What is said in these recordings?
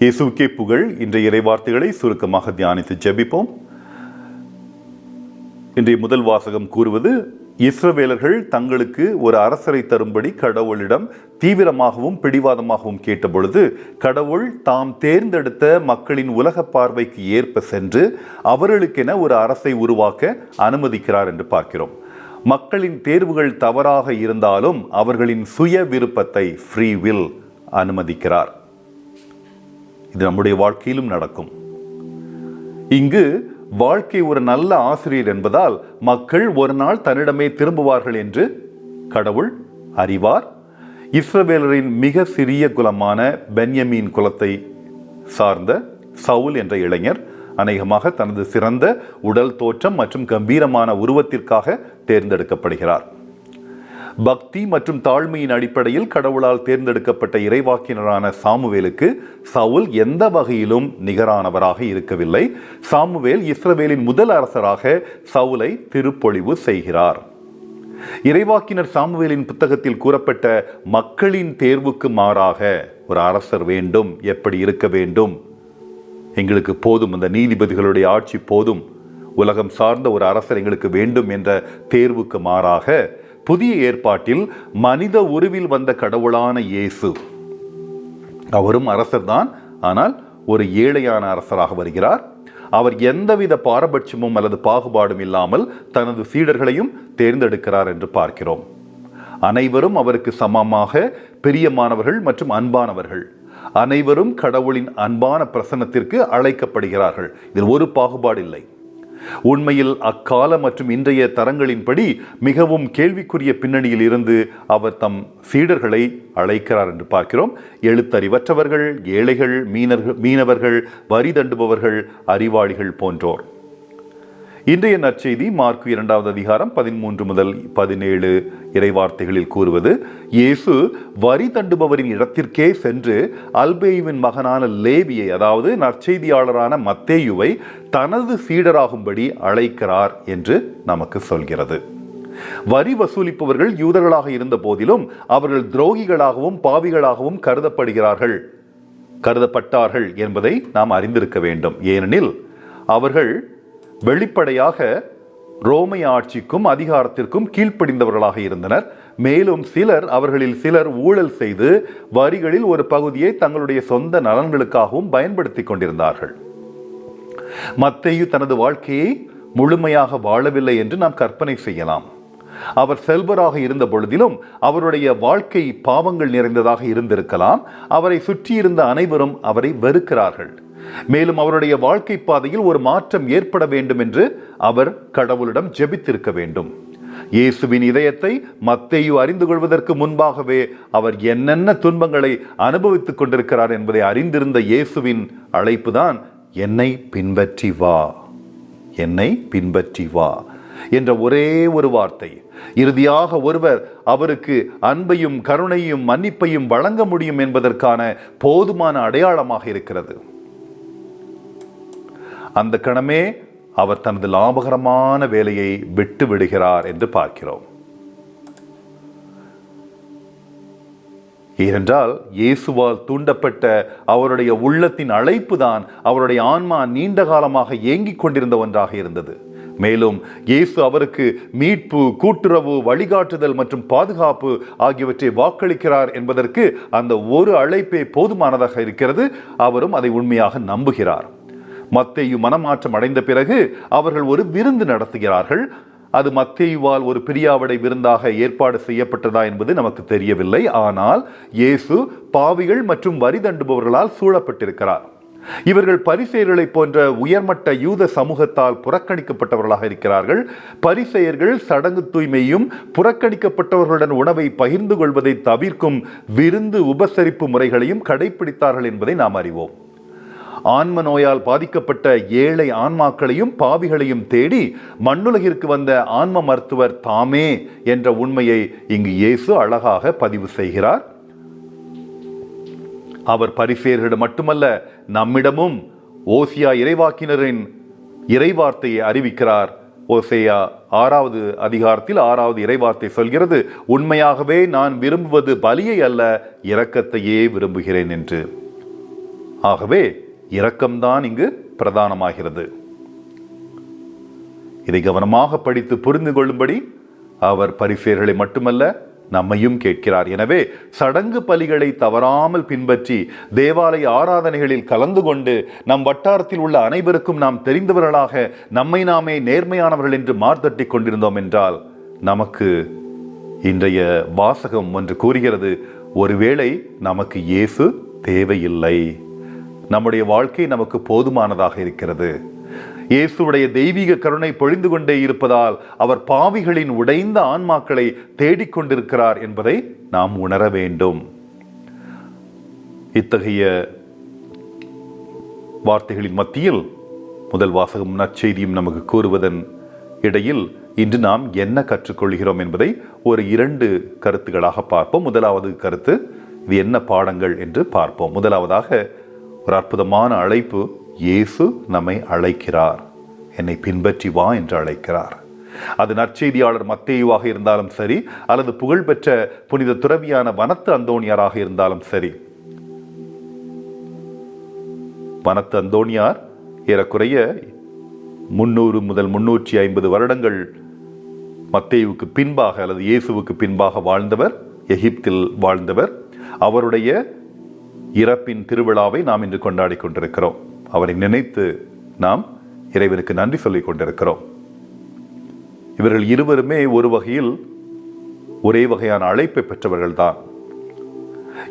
இயேசுவுக்கே புகழ். இன்றைய இறைவார்த்தைகளை சுருக்கமாக தியானித்து ஜெபிப்போம். இன்றைய முதல் வாசகம் கூறுவது, இஸ்ரவேலர்கள் தங்களுக்கு ஒரு அரசரை தரும்படி கடவுளிடம் தீவிரமாகவும் பிடிவாதமாகவும் கேட்டபொழுது, கடவுள் தாம் தேர்ந்தெடுத்த மக்களின் உலக பார்வைக்கு ஏற்ப சென்று அவர்களுக்கென ஒரு அரசை உருவாக்க அனுமதிக்கிறார் என்று பார்க்கிறோம். மக்களின் தேர்வுகள் தவறாக இருந்தாலும் அவர்களின் சுய விருப்பத்தை ஃப்ரீ வில் அனுமதிக்கிறார். இது நம்முடைய வாழ்க்கையிலும் நடக்கும். இங்கு வாழ்க்கை ஒரு நல்ல ஆசிரியர் என்பதால் மக்கள் ஒரு நாள் தன்னிடமே திரும்புவார்கள் என்று கடவுள் அறிவார். இஸ்ரவேலரின் மிக சிறிய குலமான பென்யமீன் குலத்தை சார்ந்த சவுல் என்ற இளைஞர் அநேகமாக தனது சிறந்த உடல் தோற்றம் மற்றும் கம்பீரமான உருவத்திற்காக தேர்ந்தெடுக்கப்படுகிறார். பக்தி மற்றும் தாழ்மையின் அடிப்படையில் கடவுளால் தேர்ந்தெடுக்கப்பட்ட இறைவாக்கினரான சாமுவேலுக்கு சவுல் எந்த வகையிலும் நிகரானவராக இருக்கவில்லை. சாமுவேல் இஸ்ரவேலின் முதல் அரசராக சவுலை திருப்பொழிவு செய்கிறார். இறைவாக்கினர் சாமுவேலின் புத்தகத்தில் கூறப்பட்ட மக்களின் தேர்வுக்கு மாறாக ஒரு அரசர் வேண்டும், எப்படி இருக்க வேண்டும், எங்களுக்கு போதும், அந்த நீதிபதிகளுடைய ஆட்சி போதும், உலகம் சார்ந்த ஒரு அரசர் எங்களுக்கு வேண்டும் என்ற தேர்வுக்கு மாறாக புதிய ஏற்பாட்டில் மனித உருவில் வந்த கடவுளான இயேசு, அவரும் அரசர்தான், ஆனால் ஒரு ஏழையான அரசராக வருகிறார். அவர் எந்தவித பாரபட்சமும் அல்லது பாகுபாடும் இல்லாமல் தனது சீடர்களையும் தேர்ந்தெடுக்கிறார் என்று பார்க்கிறோம். அனைவரும் அவருக்கு சமமாக பிரியமானவர்கள் மற்றும் அன்பானவர்கள். அனைவரும் கடவுளின் அன்பான பிரசன்னத்திற்கு அழைக்கப்படுகிறார்கள். இதில் ஒரு பாகுபாடு இல்லை. உண்மையில் அக்கால மற்றும் இன்றைய தரங்களின்படி மிகவும் கேள்விக்குரிய பின்னணியில் இருந்து அவர் தம் சீடர்களை அழைக்கிறார் என்று பார்க்கிறோம். எழுத்தறிவற்றவர்கள், ஏழைகள், மீனவர்கள், வரி தண்டுபவர்கள், அறிவாளிகள் போன்றோர். இன்றைய நற்செய்தி மார்க்கு 2வது அதிகாரம் 13 முதல் 17 இறைவார்த்தைகளில் கூறுவது, இயேசு வரி தண்டுபவரின் இடத்திற்கே சென்று அல்பேயுவின் மகனான லேவியை, அதாவது நற்செய்தியாளரான மத்தேயுவை தனது சீடராகும்படி அழைக்கிறார் என்று நமக்கு சொல்கிறது. வரி வசூலிப்பவர்கள் யூதர்களாக இருந்த போதிலும் அவர்கள் துரோகிகளாகவும் பாவிகளாகவும் கருதப்பட்டார்கள் என்பதை நாம் அறிந்திருக்க வேண்டும். ஏனெனில் அவர்கள் வெளிப்படையாக ரோமை ஆட்சிக்கும் அதிகாரத்திற்கும் கீழ்ப்படிந்தவர்களாக இருந்தனர். மேலும் அவர்களில் சிலர் ஊழல் செய்து வரிகளில் ஒரு பகுதியை தங்களுடைய சொந்த நலன்களுக்காகவும் பயன்படுத்தி கொண்டிருந்தார்கள். மத்தேயு தனது வாழ்க்கையை முழுமையாக வாழவில்லை என்று நாம் கற்பனை செய்யலாம். அவர் செல்வராக இருந்த பொழுதிலும் அவருடைய வாழ்க்கை பாவங்கள் நிறைந்ததாக இருந்திருக்கலாம். அவரை சுற்றியிருந்த அனைவரும் அவரை வெறுக்கிறார்கள். மேலும் அவருடைய வாழ்க்கை பாதையில் ஒரு மாற்றம் ஏற்பட வேண்டும் என்று அவர் கடவுளிடம் ஜெபித்திருக்க வேண்டும். இயேசுவின் இதயத்தை மத்தேயு அறிந்து கொள்வதற்கு முன்பாகவே அவர் என்னென்ன துன்பங்களை அனுபவித்துக் கொண்டிருக்கிறார் என்பதை அறிந்திருந்த இயேசுவின் அழைப்புதான், என்னை பின்பற்றி வா, என்னை பின்பற்றி வா என்ற ஒரே ஒரு வார்த்தை. இறுதியாக ஒருவர் அவருக்கு அன்பையும் கருணையும் மன்னிப்பையும் வழங்க முடியும் என்பதற்கான போதுமான அடையாளமாக இருக்கிறது. அந்த கணமே அவர் தனது லாபகரமான வேலையை விட்டு விடுகிறார் என்று பார்க்கிறோம். ஏனென்றால் இயேசுவால் தூண்டப்பட்ட அவருடைய உள்ளத்தின் அழைப்பு தான் அவருடைய ஆன்மா நீண்ட காலமாக ஏங்கிக் கொண்டிருந்த ஒன்றாக இருந்தது. மேலும் இயேசு அவருக்கு மீட்பு, கூட்டுறவு, வழிகாட்டுதல் மற்றும் பாதுகாப்பு ஆகியவற்றை வாக்களிக்கிறார் என்பதற்கு அந்த ஒரு அழைப்பே போதுமானதாக இருக்கிறது. அவரும் அதை உண்மையாக நம்புகிறார். மத்தேயு மனமாற்றம் அடைந்த பிறகு அவர்கள் ஒரு விருந்து நடத்துகிறார்கள். அது மத்தேயுவால் ஒரு பிரியாவிடை விருந்தாக ஏற்பாடு செய்யப்பட்டதா என்பது நமக்கு தெரியவில்லை. ஆனால் இயேசு பாவிகள் மற்றும் வரி தண்டுபவர்களால் சூழப்பட்டிருக்கிறார். இவர்கள் பரிசேயர்களை போன்ற உயர்மட்ட யூத சமூகத்தால் புறக்கணிக்கப்பட்டவர்களாக இருக்கிறார்கள். பரிசேயர்கள் சடங்கு தூய்மையும் புறக்கணிக்கப்பட்டவர்களுடன் உணவை பகிர்ந்து கொள்வதை தவிர்க்கும் விருந்து உபசரிப்பு முறைகளையும் கடைபிடித்தார்கள் என்பதை நாம் அறிவோம். ஆன்ம நோயால் பாதிக்கப்பட்ட ஏழை ஆன்மாக்களையும் பாவிகளையும் தேடி மண்ணுலகிற்கு வந்த ஆன்ம மருத்துவர் தாமே என்ற உண்மையை இங்கு இயேசு அழகாக பதிவு செய்கிறார். அவர் பரிசேயர்களிடம் மட்டுமல்ல, நம்மிடமும் ஓசியா இறைவாக்கினரின் இறைவார்த்தையை அறிவிக்கிறார். ஓசேயா 6வது அதிகாரத்தில் 6வது இறைவார்த்தை சொல்கிறது, உண்மையாகவே நான் விரும்புவது பலியை அல்ல, இரக்கத்தையே விரும்புகிறேன் என்று. ஆகவே இரக்கம்தான் இங்கு பிரதானமாகிறது. இதை கவனமாக படித்து புரிந்து கொள்ளும்படி அவர் பரிசேயர்களை மட்டுமல்ல நம்மையும் கேட்கிறார். எனவே சடங்கு பலிகளை தவறாமல் பின்பற்றி தேவாலய ஆராதனைகளில் கலந்து கொண்டு நம் வட்டாரத்தில் உள்ள அனைவருக்கும் நாம் தெரிந்தவர்களாக நம்மை நாமே நேர்மையானவர்கள் என்று மார்த்தட்டி கொண்டிருந்தோம் என்றால் நமக்கு இன்றைய வாசகம் ஒன்று கூறுகிறது, ஒருவேளை நமக்கு இயேசு தேவையில்லை, நம்முடைய வாழ்க்கை நமக்கு போதுமானதாக இருக்கிறது. இயேசுடைய தெய்வீக கருணை பொழிந்து கொண்டே இருப்பதால் அவர் பாவிகளின் உடைந்த ஆன்மாக்களை தேடிக்கொண்டிருக்கிறார் என்பதை நாம் உணர வேண்டும். இத்தகைய வார்த்தைகளின் மத்தியில் முதல் வாசகம் நற்செய்தியும் நமக்கு கூறுவதன் இடையில் இன்று நாம் என்ன கற்றுக்கொள்கிறோம் என்பதை ஒரு 2 கருத்துக்களாக பார்ப்போம். முதலாவது கருத்து, இது என்ன பாடங்கள் என்று பார்ப்போம். முதலாவதாக ஒரு அற்புதமான அழைப்பு. இயேசு நம்மை அழைக்கிறார், என்னை பின்பற்றி வா என்று அழைக்கிறார். அது நற்செய்தியாளர் மத்தேயுவாக இருந்தாலும் சரி, அல்லது புகழ்பெற்ற புனித துறவியான வனத்து அந்தோணியாராக இருந்தாலும் சரி. வனத்து அந்தோணியார் ஏறக்குறைய 300 முதல் 350 வருடங்கள் மத்தேயுவுக்கு பின்பாக அல்லது இயேசுவுக்கு பின்பாக வாழ்ந்தவர், எகிப்தில் வாழ்ந்தவர். அவருடைய இறப்பின் திருவிழாவை நாம் இன்று கொண்டாடி கொண்டிருக்கிறோம். அவரை நினைத்து நாம் இறைவனுக்கு நன்றி சொல்லிக் கொண்டிருக்கிறோம். இவர்கள் இருவருமே ஒரு வகையில் ஒரே வகையான அழைப்பை பெற்றவர்கள்தான்.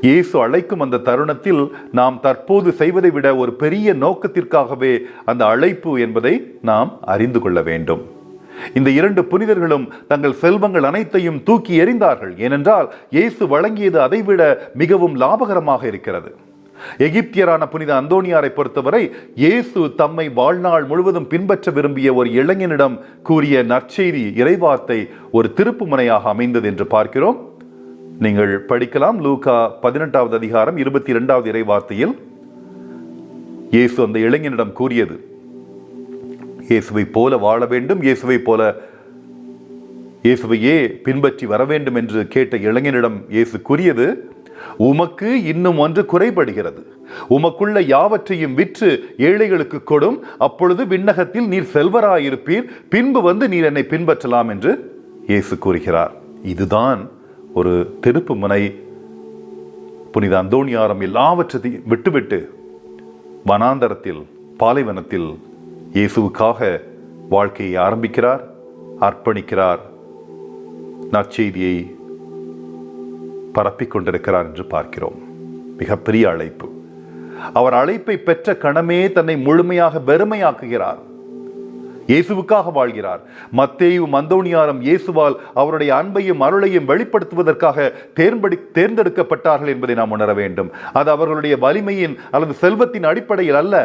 இயேசு அழைக்கும் அந்த தருணத்தில் நாம் தற்போது செய்வதை விட ஒரு பெரிய நோக்கத்திற்காகவே அந்த அழைப்பு என்பதை நாம் அறிந்து கொள்ள வேண்டும். இந்த 2 புனிதர்களும் தங்கள் செல்வங்கள் அனைத்தையும் தூக்கி எறிந்தார்கள். ஏனென்றால் இயேசு வழங்கியது அதைவிட மிகவும் லாபகரமாக இருக்கிறது. எகிப்தியரான புனித அந்தோணியாரை பொறுத்தவரை இயேசு தம்மை வாழ்நாள் முழுவதும் பின்பற்ற விரும்பிய ஒரு இளைஞனிடம் கூறிய நற்செய்தி இறைவார்த்தை ஒரு திருப்பு முனையாக அமைந்தது என்று பார்க்கிறோம். நீங்கள் படிக்கலாம். லூக்கா 18வது அதிகாரம் 22வது இறைவார்த்தையில் இயேசு அந்த இளைஞனிடம் கூறியது, இயேசுவை போல வாழ வேண்டும், இயேசுவையே பின்பற்றி வர வேண்டும் என்று கேட்ட இளைஞனிடம் இயேசு கூறியது, உமக்கு இன்னும் ஒன்று குறைபடுகிறது, உமக்குள்ள யாவற்றையும் விற்று ஏழைகளுக்கு கொடும், அப்பொழுது விண்ணகத்தில் நீர் செல்வராயிருப்பீர், பின்பு வந்து நீர் என்னை பின்பற்றலாம் என்று இயேசு கூறுகிறார். இதுதான் ஒரு திருப்பு முனை. புனித அந்தோணியாரம் எல்லாவற்றையும் விட்டுவிட்டு வனாந்தரத்தில், பாலைவனத்தில் இயேசுவுக்காக வாழ்க்கையை ஆரம்பிக்கிறார், அர்ப்பணிக்கிறார், நற்செய்தியை பரப்பிக் கொண்டிருக்கிறார் என்று பார்க்கிறோம். மிகப்பெரிய அழைப்பு. அவர் அழைப்பை பெற்ற கணமே தன்னை முழுமையாக வெறுமையாக்குகிறார், இயேசுவுக்காக வாழ்கிறார். மத்தேயும் அந்தோணியாரும் இயேசுவால் அவருடைய அன்பையும் அருளையும் வெளிப்படுத்துவதற்காக தேர்ந்தெடுக்கப்பட்டார்கள் என்பதை நாம் உணர வேண்டும். அது அவர்களுடைய வலிமையின் அல்லது செல்வத்தின் அடிப்படையில் அல்ல,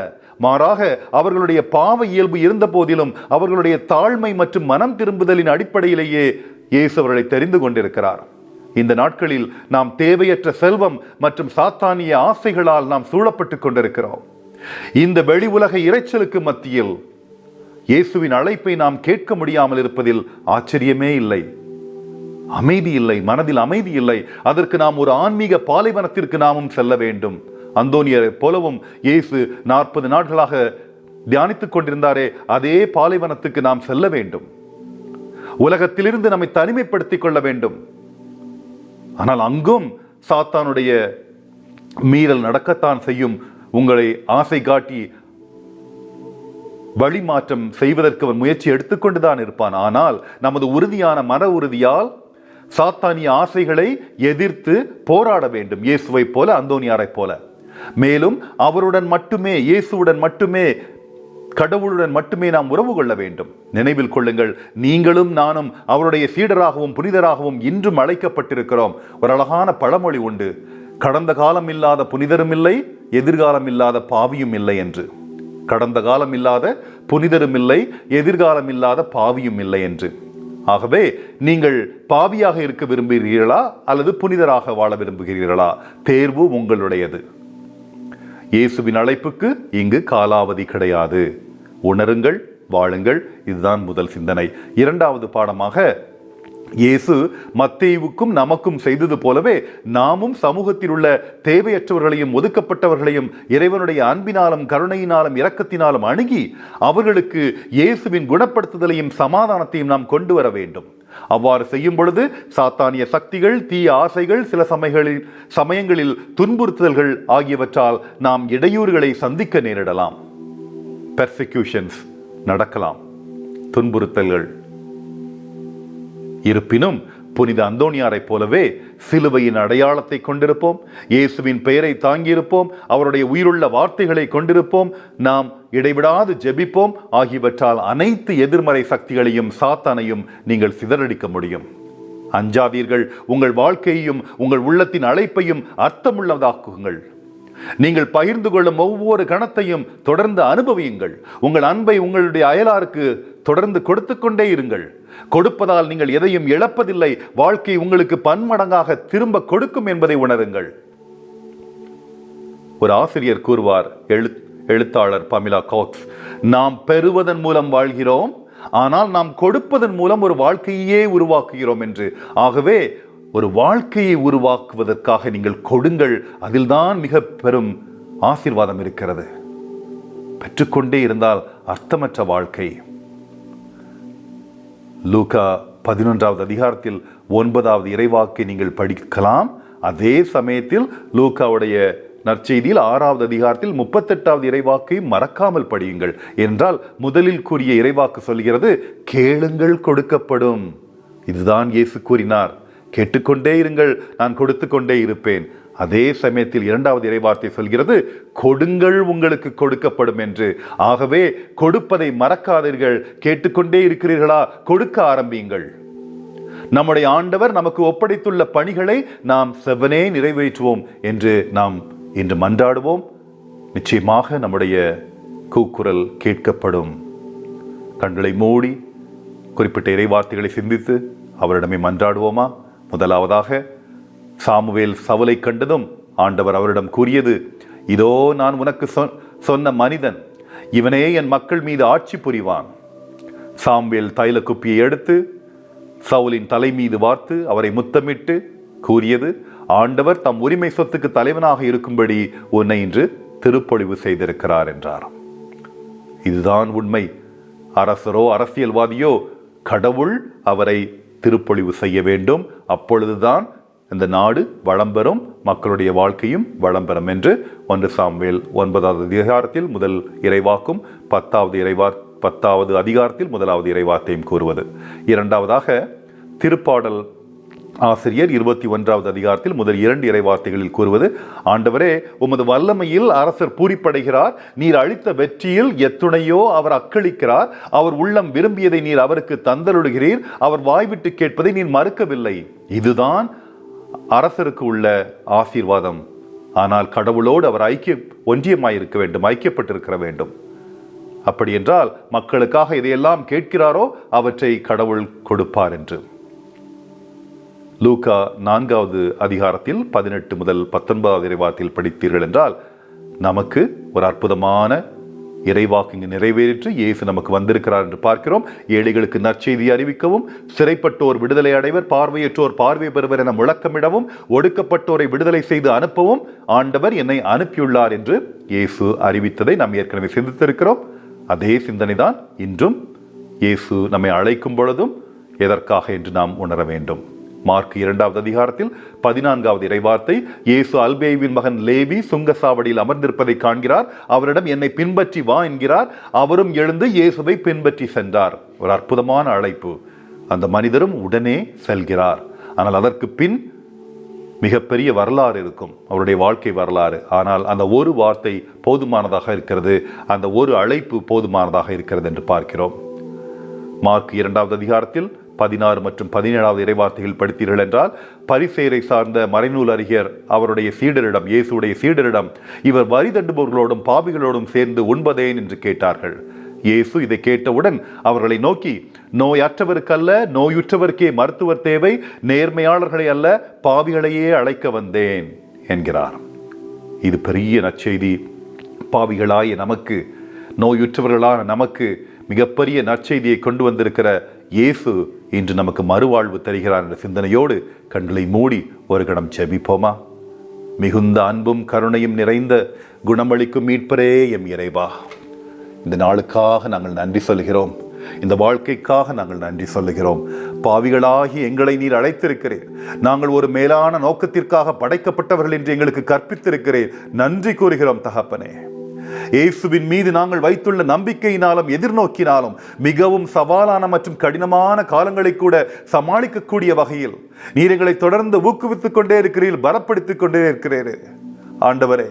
மாறாக அவர்களுடைய பாவ இயல்பு இருந்த போதிலும் அவர்களுடைய தாழ்மை மற்றும் மனம் திரும்புதலின் அடிப்படையிலேயே இயேசு அவர்களை தெரிந்து கொண்டிருக்கிறார். இந்த நாட்களில் நாம் தேவையற்ற செல்வம் மற்றும் சாத்தானிய ஆசைகளால் நாம் சூழப்பட்டுக் கொண்டிருக்கிறோம். இந்த வெளி உலக இரைச்சலுக்கு மத்தியில் இயேசுவின் அழைப்பை நாம் கேட்க முடியாமல் இருப்பதில் ஆச்சரியமே இல்லை. அமைதி இல்லை, மனதில் அமைதி இல்லை. அதற்கு நாம் ஒரு ஆன்மீக பாலைவனத்திற்கு நாமும் செல்ல வேண்டும். அந்தோனியரை போலவும் இயேசு 40 நாட்களாக தியானித்துக் கொண்டிருந்தாரே, அதே பாலைவனத்துக்கு நாம் செல்ல வேண்டும். உலகத்திலிருந்து நம்மை தனிமைப்படுத்திக் கொள்ள வேண்டும். ஆனால் அங்கும் சாத்தானுடைய மீறல் நடக்கத்தான் செய்யும். உங்களை ஆசை காட்டி வழிமாற்றம் செய்வதற்கு அவன் முயற்சி எடுத்துக்கொண்டுதான் இருப்பான். ஆனால் நமது உறுதியான மன உறுதியால் சாத்தானிய ஆசைகளை எதிர்த்து போராட வேண்டும், இயேசுவை போல, அந்தோனியாரை போல. மேலும் அவருடன் மட்டுமே, இயேசுவுடன் மட்டுமே, கடவுளுடன் மட்டுமே நாம் உறவு கொள்ள வேண்டும். நினைவில் கொள்ளுங்கள், நீங்களும் நானும் அவருடைய சீடராகவும் புனிதராகவும் இன்றும் அழைக்கப்பட்டிருக்கிறோம். ஒரு அழகான பழமொழி உண்டு, கடந்த காலம் இல்லாத புனிதரும் இல்லை, எதிர்காலம் இல்லாத பாவியும் இல்லை என்று. கடந்த காலம் இல்லாத புனிதரும் இல்லை, எதிர்காலம் இல்லாத பாவியும் இல்லை என்று. ஆகவே நீங்கள் பாவியாக இருக்க விரும்புகிறீர்களா அல்லது புனிதராக வாழ விரும்புகிறீர்களா? தேர்வு உங்களுடையது. இயேசுவின் அழைப்புக்கு இங்கு காலாவதி கிடையாது. உணருங்கள், வாழுங்கள். இதுதான் முதல் சிந்தனை. இரண்டாவது பாடமாக இயேசு மத்தேயுவுக்கும் நமக்கும் செய்தது போலவே நாமும் சமூகத்தில் உள்ள தேவையற்றவர்களையும் ஒதுக்கப்பட்டவர்களையும் இறைவனுடைய அன்பினாலும் கருணையினாலும் இரக்கத்தினாலும் அணுகி அவர்களுக்கு இயேசுவின் குணப்படுத்துதலையும் சமாதானத்தையும் நாம் கொண்டு வர வேண்டும். அவ்வாறு செய்யும் பொழுது சாத்தானிய சக்திகள், தீய ஆசைகள், சில சமயங்களில் துன்புறுத்தல்கள் ஆகியவற்றால் நாம் இடையூறுகளை சந்திக்க நேரிடலாம். பெர்சிக்யூஷன்ஸ் நடக்கலாம், துன்புறுத்தல்கள். இருப்பினும் புனித அந்தோனியாரைப் போலவே சிலுவையின் அடையாளத்தை கொண்டிருப்போம், இயேசுவின் பெயரை தாங்கியிருப்போம், அவருடைய உயிருள்ள வார்த்தைகளை கொண்டிருப்போம், நாம் இடைவிடாது ஜெபிப்போம். ஆகியவற்றால் அனைத்து எதிர்மறை சக்திகளையும் சாத்தானையும் நீங்கள் சிதறடிக்க முடியும். அஞ்சாதீர்கள். உங்கள் வாழ்க்கையையும் உங்கள் உள்ளத்தின் அழைப்பையும் அர்த்தமுள்ளதாக்குங்கள். நீங்கள் பகிர்ந்து கொள்ளும் ஒவ்வொரு கணத்தையும் தொடர்ந்து அனுபவியுங்கள். உங்கள் அன்பை உங்களுடைய அயலாருக்கு தொடர்ந்து கொடுத்து கொண்டே இருங்கள். கொடுப்பதால் நீங்கள் எதையும் இழப்பதில்லை. வாழ்க்கை உங்களுக்கு பன்மடங்காக திரும்ப கொடுக்கும் என்பதை உணருங்கள். ஒரு ஆசிரியர் கூறுவார், எழுத்தாளர் பமிலா காக்ஸ், நாம் பெறுவதன் மூலம் வாழ்கிறோம், ஆனால் நாம் கொடுப்பதன் மூலம் ஒரு வாழ்க்கையே உருவாக்குகிறோம் என்று. ஆகவே ஒரு வாழ்க்கையை உருவாக்குவதற்காக நீங்கள் கொடுங்கள். அதில்தான் மிக பெரும் ஆசீர்வாதம் இருக்கிறது. பெற்றுக்கொண்டே இருந்தால் அர்த்தமற்ற வாழ்க்கை. லூக்கா 11வது அதிகாரத்தில் 9வது இறைவாக்கை நீங்கள் படிக்கலாம். அதே சமயத்தில் லூக்காவுடைய நற்செய்தியில் 6வது அதிகாரத்தில் 38வது இறைவாக்கை மறக்காமல் படியுங்கள். என்றால் முதலில் கூறிய இறைவாக்கு சொல்கிறது, கேளுங்கள் கொடுக்கப்படும். இதுதான் இயேசு கூறினார், கேட்டுக்கொண்டே இருங்கள், நான் கொடுத்து கொண்டே இருப்பேன். அதே சமயத்தில் 2வது இறைவார்த்தை சொல்கிறது, கொடுங்கள் உங்களுக்கு கொடுக்கப்படும் என்று. ஆகவே கொடுப்பதை மறக்காதீர்கள். கேட்டுக்கொண்டே இருக்கிறீர்களா? கொடுக்க ஆரம்பியுங்கள். நம்முடைய ஆண்டவர் நமக்கு ஒப்படைத்துள்ள பணிகளை நாம் செவ்வனே நிறைவேற்றுவோம் என்று நாம் இன்று மன்றாடுவோம். நிச்சயமாக நம்முடைய கூக்குரல் கேட்கப்படும். கண்களை மூடி குறிப்பிட்ட இறைவார்த்தைகளை சிந்தித்து அவரிடமே மன்றாடுவோமா? முதலாவதாக, சாமுவேல் சவுலை கண்டதும் ஆண்டவர் அவரிடம் கூறியது, இதோ நான் உனக்கு சொன்ன மனிதன், இவனே என் மக்கள் மீது ஆட்சி புரிவான். சாமுவேல் தைல குப்பியை எடுத்து சவுலின் தலை மீது வார்த்து அவரை முத்தமிட்டு கூறியது, ஆண்டவர் தம் உரிமை சொத்துக்கு தலைவனாக இருக்கும்படி உன்னை இன்று திருப்பொழிவு செய்திருக்கிறார் என்றார். இதுதான் உண்மை. அரசரோ அரசியல்வாதியோ, கடவுள் அவரை திருப்பொழிவு செய்ய வேண்டும். அப்பொழுதுதான் இந்த நாடு வளம் பெறும், மக்களுடைய வாழ்க்கையும் வளம் பெறும் என்று 1 சாமுவேல் 9வது அதிகாரத்தில் முதல் இறைவாக்கும் 10வது அதிகாரத்தில் 1வது இறைவார்த்தையும் கூறுவது. இரண்டாவதாக, திருப்பாடல் ஆசிரியர் 21வது அதிகாரத்தில் முதல் 2 இறைவார்த்தைகளில் கூறுவது, ஆண்டவரே உமது வல்லமையில் அரசர் பூரிப்படைகிறார், நீர் அளித்த வெற்றியில் எத்துணையோ அவர் அக்களிக்கிறார், அவர் உள்ளம் விரும்பியதை நீர் அவருக்கு தந்தருளுகிறீர், அவர் வாய்விட்டு கேட்பதை நீர் மறுக்கவில்லை. இதுதான் அரசருக்கு உள்ள ஆசீர்வாதம். ஆனால் கடவுளோடு அவர் ஒன்றியமாயிருக்க வேண்டும், ஐக்கியப்பட்டிருக்க வேண்டும். அப்படி என்றால் மக்களுக்காக இதையெல்லாம் கேட்கிறாரோ அவற்றை கடவுள் கொடுப்பார் என்று. லூக்கா 4வது அதிகாரத்தில் 18 முதல் 19வது இறைவார்த்தையில் படித்தீர்கள் என்றால் நமக்கு ஒரு அற்புதமான இறைவாக்கு இங்கு நிறைவேறிற்று. இயேசு நமக்கு வந்திருக்கிறார் என்று பார்க்கிறோம். ஏழைகளுக்கு நற்செய்தி அறிவிக்கவும், சிறைப்பட்டோர் விடுதலை அடைவர், பார்வையற்றோர் பார்வை பெறுவர் என முழக்கமிடவும், ஒடுக்கப்பட்டோரை விடுதலை செய்து அனுப்பவும் ஆண்டவர் என்னை அனுப்பியுள்ளார் என்று இயேசு அறிவித்ததை நாம் ஏற்கனவே சிந்தித்திருக்கிறோம். அதே சிந்தனைதான் இன்றும் இயேசு நம்மை அழைக்கும் பொழுதும் எதற்காக என்று நாம் உணர வேண்டும். மார்க் 2வது அதிகாரத்தில் 14வது இறைவார்த்தை, இயேசு அல்பேயுவின் மகன் லேவி சுங்கசாவடியில் அமர்ந்திருப்பதை காண்கிறார். அவரிடம் என்னை பின்பற்றி வா என்கிறார். அவரும் எழுந்து இயேசுவை பின்பற்றி சென்றார். ஒரு அற்புதமான அழைப்பு. அந்த மனிதரும் உடனே செல்கிறார். ஆனால் அதற்கு பின் மிகப்பெரிய வரலாறு இருக்கும், அவருடைய வாழ்க்கை வரலாறு. ஆனால் அந்த ஒரு வார்த்தை போதுமானதாக இருக்கிறது, அந்த ஒரு அழைப்பு போதுமானதாக இருக்கிறது என்று பார்க்கிறோம். மார்க் 2வது அதிகாரத்தில் 16 மற்றும் 17வது இறைவார்த்தைகள் படித்தீர்கள் என்றால், பரிசேயரை சார்ந்த மறைநூல் அறிஞர் அவருடைய சீடரிடம், இயேசுடைய சீடரிடம், இவர் வரி தண்டுபவர்களோடும் பாவிகளோடும் சேர்ந்து உண்பதேன் என்று கேட்டார்கள். இயேசு இதை கேட்டவுடன் அவர்களை நோக்கி, நோயற்றவருக்கல்ல நோயுற்றவருக்கே மருத்துவர் தேவை, நேர்மையாளர்களை அல்ல பாவிகளையே அழைக்க வந்தேன் என்கிறார். இது பெரிய நற்செய்தி. பாவிகளாய நமக்கு, நோயுற்றவர்களான நமக்கு மிகப்பெரிய நற்செய்தியை கொண்டு வந்திருக்கிற இயேசு இன்று நமக்கு மறுவாழ்வு தருகிறார் என்ற சிந்தனையோடு கண்களை மூடி ஒரு கணம் ஜெபிப்போமா? மிகுந்த அன்பும் கருணையும் நிறைந்த குணமளிக்கும் மீட்பரே எம் இறைவா, இந்த நாளுக்காக நாங்கள் நன்றி சொல்கிறோம். இந்த வாழ்க்கைக்காக நாங்கள் நன்றி சொல்லுகிறோம். பாவிகளாகி எங்களை நீர் அழைத்திருக்கிறீர். நாங்கள் ஒரு மேலான நோக்கத்திற்காக படைக்கப்பட்டவர்கள் என்று எங்களுக்கு கற்பித்திருக்கிறீர். நன்றி கூறுகிறோம் தகப்பனே. இயேசுவின் மீது நாங்கள் வைத்துள்ள நம்பிக்கையினாலும் எதிர்நோக்கினாலும் மிகவும் சவாலான மற்றும் கடினமான காலங்களை கூட சமாளிக்கக்கூடிய வகையில் நீர் எங்களை தொடர்ந்து ஊக்குவித்துக் கொண்டே இருக்கிறீர்கள், பலப்படுத்திக் கொண்டே இருக்கிறீர்கள். ஆண்டவரே,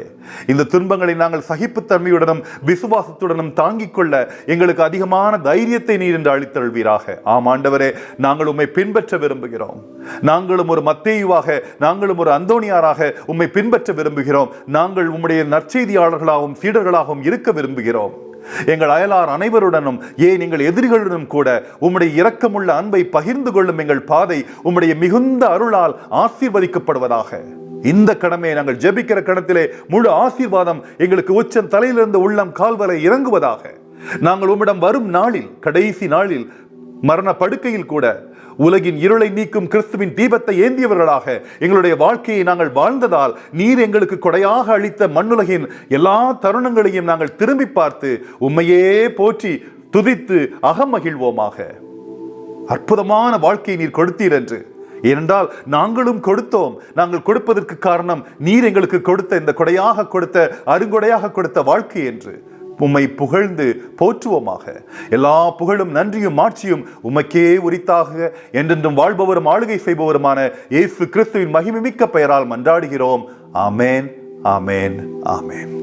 இந்த துன்பங்களை நாங்கள் சகிப்புத்தன்மையுடனும் விசுவாசத்துடனும் தாங்கிக் கொள்ள எங்களுக்கு அதிகமான தைரியத்தை நீர் என்று அளித்தருள்வீராக. ஆம் ஆண்டவரே, நாங்கள் உம்மை பின்பற்ற விரும்புகிறோம். நாங்களும் ஒரு மத்தேயுவாக, நாங்களும் ஒரு அந்தோனியாராக உம்மை பின்பற்ற விரும்புகிறோம். நாங்கள் உம்முடைய நற்செய்தியாளர்களாகவும் சீடர்களாகவும் இருக்க விரும்புகிறோம். எங்கள் அயலார் அனைவருடனும், ஏன் எங்கள் எதிரிகளுடனும் கூட உம்முடைய இரக்கமுள்ள அன்பை பகிர்ந்து கொள்ளும் எங்கள் பாதை உம்முடைய மிகுந்த அருளால் ஆசீர்வதிக்கப்படுவதாக. இந்த கடமையை நாங்கள் ஜெபிக்கிற கடத்திலே முழு ஆசீர்வாதம் எங்களுக்கு உச்சம் தலையிலிருந்து உள்ளம் கால்வரை இறங்குவதாக. நாங்கள் உம்மிடம் வரும் நாளில், கடைசி நாளில், மரண படுக்கையில் கூட உலகின் இருளை நீக்கும் கிறிஸ்துவின் தீபத்தை ஏந்தியவர்களாக எங்களுடைய வாழ்க்கையை நாங்கள் வாழ்ந்ததால் நீர் எங்களுக்கு கொடையாக அளித்த மண்ணுலகின் எல்லா தருணங்களையும் நாங்கள் திரும்பி பார்த்து உம்மையே போற்றி துதித்து அகமகிழ்வோமாக. அற்புதமான வாழ்க்கையை நீர் கொடுத்தீர் என்று. ஏனென்றால் நாங்களும் கொடுத்தோம். நாங்கள் கொடுப்பதற்கு காரணம் நீர் எங்களுக்கு கொடுத்த, இந்த கொடையாக கொடுத்த, அருங்கொடையாக கொடுத்த வாழ்க்கை என்று உம்மை புகழ்ந்து போற்றுவோமாக. எல்லா புகழும் நன்றியும் மாட்சியும் உமக்கே உரித்தாக என்றென்றும் வாழ்பவரும் ஆளுகை செய்பவருமான இயேசு கிறிஸ்துவின் மகிமைமிக்க பெயரால் மன்றாடுகிறோம். ஆமேன், ஆமேன், ஆமேன்.